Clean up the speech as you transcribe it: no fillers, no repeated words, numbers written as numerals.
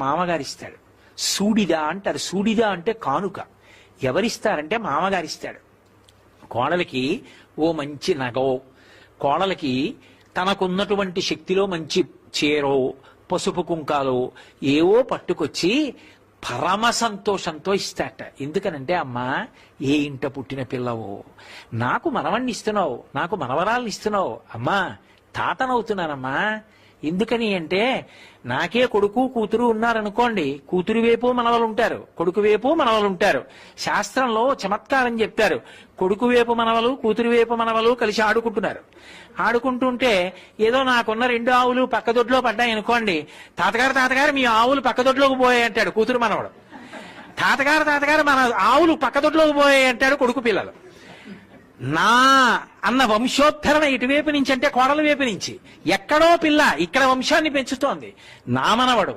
మామగారిస్తాడు. సూడిద అంటారు. సూడిద అంటే కానుక. ఎవరిస్తారంటే మామగారిస్తాడు. కోడలికి ఓ మంచి నగో, కోడలికి తనకున్నటువంటి శక్తిలో మంచి చీరో పసుపు కుంకాలో ఏవో పట్టుకొచ్చి పరమ సంతోషంతో ఇస్తాట. ఎందుకనంటే అమ్మా, ఏ ఇంట పుట్టిన పిల్లవో, నాకు మనవణ్ణి ఇస్తున్నావు, నాకు మనవరాల్ని ఇస్తున్నావు, అమ్మా తాతనవుతున్నానమ్మా. ఎందుకని అంటే నాకే కొడుకు కూతురు ఉన్నారనుకోండి, కూతురు వైపు మనవలు ఉంటారు, కొడుకు వైపు మనవలు ఉంటారు. శాస్త్రంలో చమత్కారం చెప్తారు. కొడుకు వైపు మనవలు కూతురు వైపు మనవలు కలిసి ఆడుకుంటున్నారు. ఆడుకుంటుంటే ఏదో నాకున్న 2 ఆవులు పక్కదొడ్లో పడ్డాయి అనుకోండి, తాతగారు మీ ఆవులు పక్కదొడ్లోకి పోయాయి అంటాడు కూతురు మనవడు. తాతగారు మన ఆవులు పక్కదొడ్లోకి పోయాయి అంటాడు కొడుకు పిల్లలు. నా అన్న వంశోద్ధరణ ఇటువైపు నుంచి అంటే కోడల వైపు నుంచి. ఎక్కడో పిల్ల ఇక్కడ వంశాన్ని పెంచుతోంది. నా మనవడు